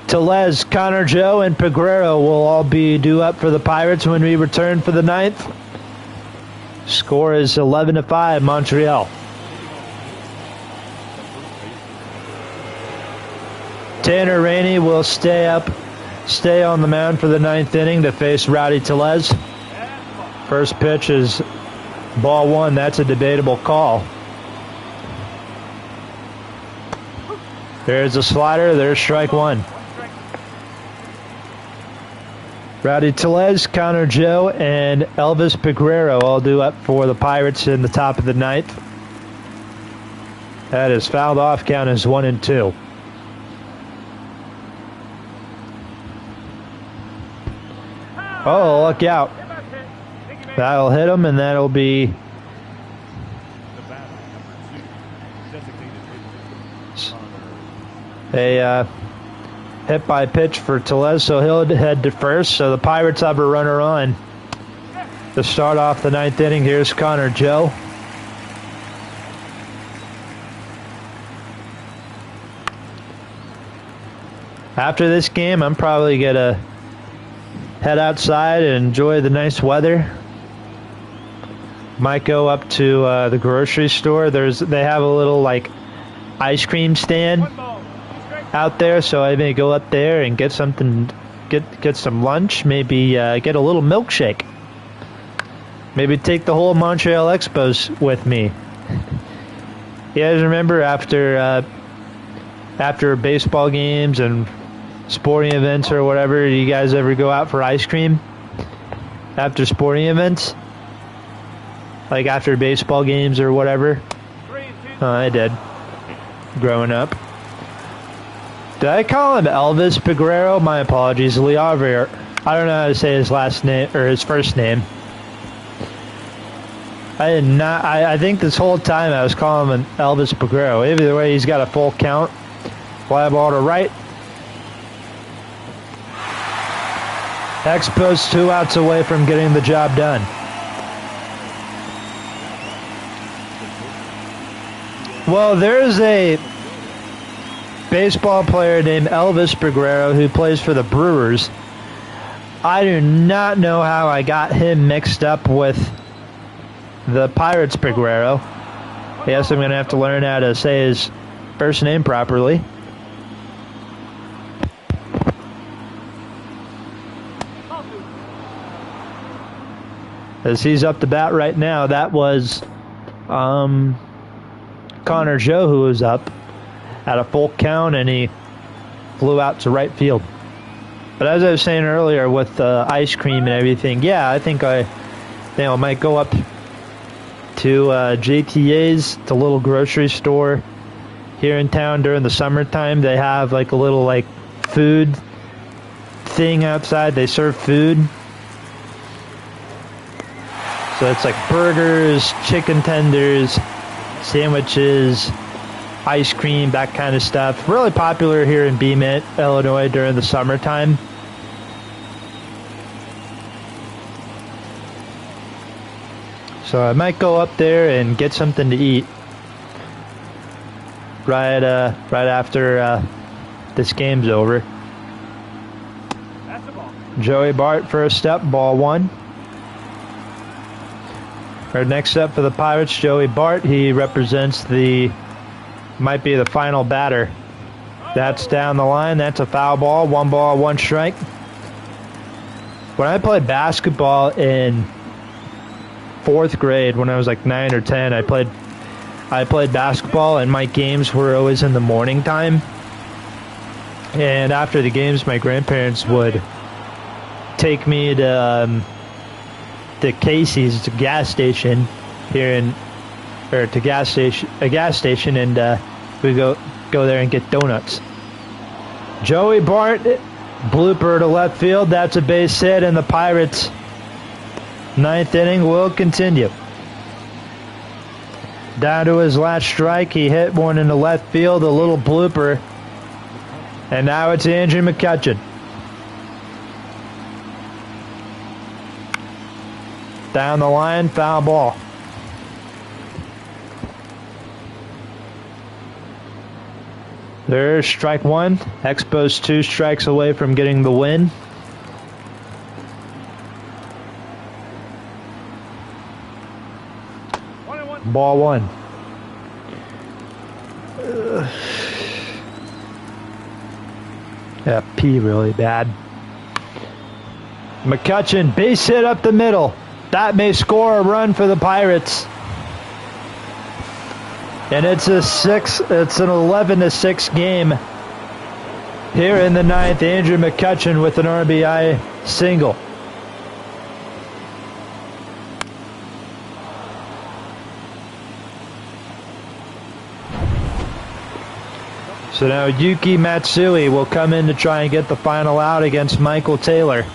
Tellez, Connor Joe, and Peguero will all be due up for the Pirates when we return for the 9th. Score is 11-5, Montreal. Tanner Rainey will stay on the mound for the 9th inning to face Rowdy Tellez. First pitch is ball 1. That's a debatable call. There's a slider. There's strike 1. Rowdy Tellez, Connor Joe, and Elvis Peguero all due up for the Pirates in the top of the 9th. That is fouled off. Count is 1-2. Oh, look out. That'll hit him, and that'll be a hit by pitch for Tellez, so he'll head to first. So the Pirates have a runner on to start off the 9th inning. Here's Connor Joe. After this game, I'm probably going to head outside and enjoy the nice weather. Might go up to the grocery store. They have a little like ice cream stand out there, so I may go up there and get something, get some lunch. Maybe get a little milkshake. Maybe take the whole Montreal Expos with me. You guys remember after baseball games and sporting events or whatever, do you guys ever go out for ice cream after sporting events? Like after baseball games or whatever? I did. Growing up. Did I call him Elvis Peguero? My apologies. Leaver. I don't know how to say his last name or his first name. I did not. I think this whole time I was calling him Elvis Peguero. Either way, he's got a full count. Fly ball to right. Expos 2 outs away from getting the job done. Well, there's a baseball player named Elvis Peguero who plays for the Brewers. I do not know how I got him mixed up with the Pirates Peguero. I guess I'm going to have to learn how to say his first name properly. As he's up to bat right now, that was Connor Joe who was up at a full count, and he flew out to right field. But as I was saying earlier with the ice cream and everything, yeah, I think I might go up to JTA's, the little grocery store here in town during the summertime. They have like a little like food thing outside. They serve food. So it's like burgers, chicken tenders, sandwiches, ice cream, that kind of stuff. Really popular here in Beamont, Illinois during the summertime. So I might go up there and get something to eat right after this game's over. Joey Bart first up, ball 1. Our next up for the Pirates, Joey Bart. He represents the might be the final batter. That's down the line. That's a foul ball. 1 ball, 1 strike. When I played basketball in 4th grade, when I was like 9 or 10, I played basketball, and my games were always in the morning time. And after the games, my grandparents would take me to Casey's, it's a gas station here a gas station, and we go there and get donuts. Joey Bart, blooper to left field. That's a base hit, and the Pirates' 9th inning will continue. Down to his last strike, he hit one in the left field, a little blooper, and now it's Andrew McCutchen. Down the line, foul ball. There's strike 1. Expos 2 strikes away from getting the win. Ball 1. Yeah, pee really bad. McCutchen, base hit up the middle. That may score a run for the Pirates. And it's an 11-6 game here in the 9th. Andrew McCutchen with an RBI single. So now Yuki Matsui will come in to try and get the final out against Michael Taylor.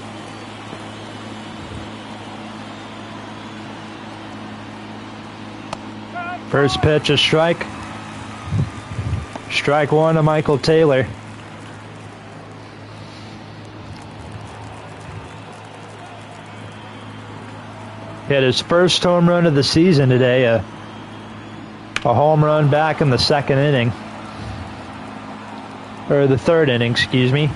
First pitch, a strike. Strike 1 to Michael Taylor. Hit his first home run of the season today. A home run back in the 2nd inning. Or the 3rd inning, excuse me.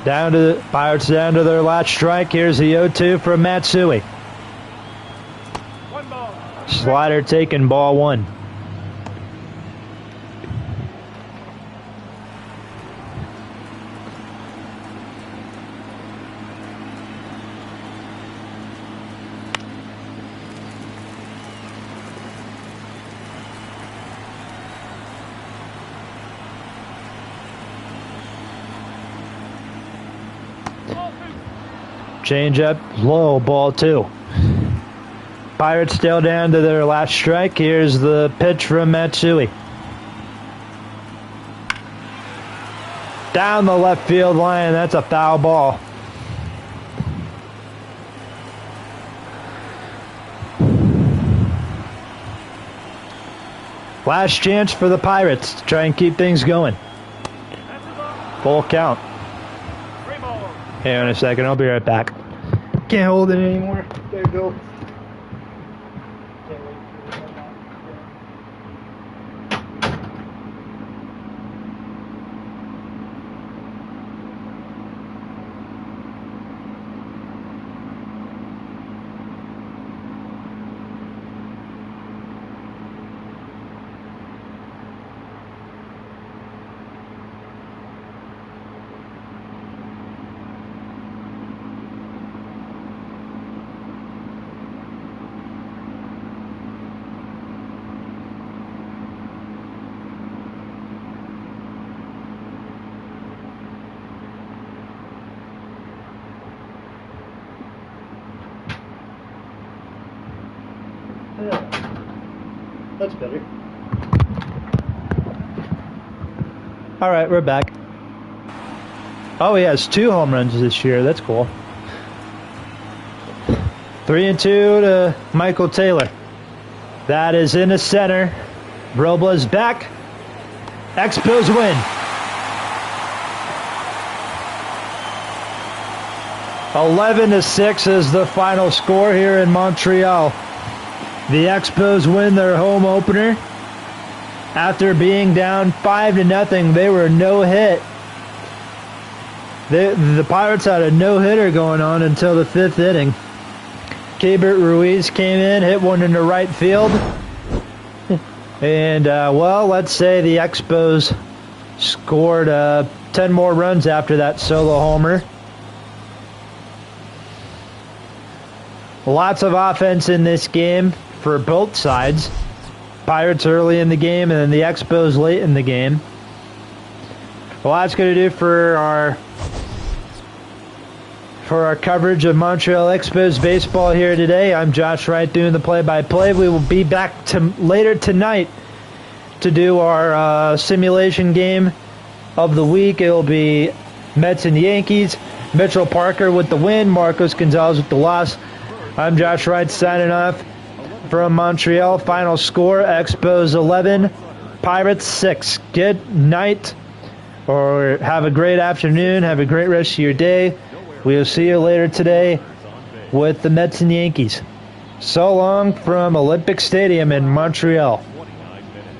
Pirates down to their last strike. Here's the 0-2 from Matsui. Slider taken, ball 1. Change up, low, ball 2. Pirates still down to their last strike. Here's the pitch from Matsui. Down the left field line. That's a foul ball. Last chance for the Pirates to try and keep things going. Full count. Hang on a second. I'll be right back. Can't hold it anymore. There you go. That's better. All right, we're back. Oh, he has 2 home runs this year. That's cool. 3-2 to Michael Taylor. That is in the center. Robles back. Expos win. 11-6 is the final score here in Montreal. The Expos win their home opener. After being down 5-0, they were no hit. The Pirates had a no-hitter going on until the 5th inning. Keibert Ruiz came in, hit one into right field. And, well, let's say the Expos scored 10 more runs after that solo homer. Lots of offense in this game for both sides. Pirates early in the game and then the Expos late in the game. Well, that's going to do for our coverage of Montreal Expos baseball here today. I'm Josh Wright doing the play-by-play. We will be back later tonight to do our simulation game of the week. It will be Mets and Yankees. Mitchell Parker with the win, Marcos Gonzalez with the loss. I'm Josh Wright signing off from Montreal. Final score, Expos 11, Pirates 6. Good night, or have a great afternoon. Have a great rest of your day. We'll see you later today with the Mets and Yankees. So long from Olympic Stadium in Montreal.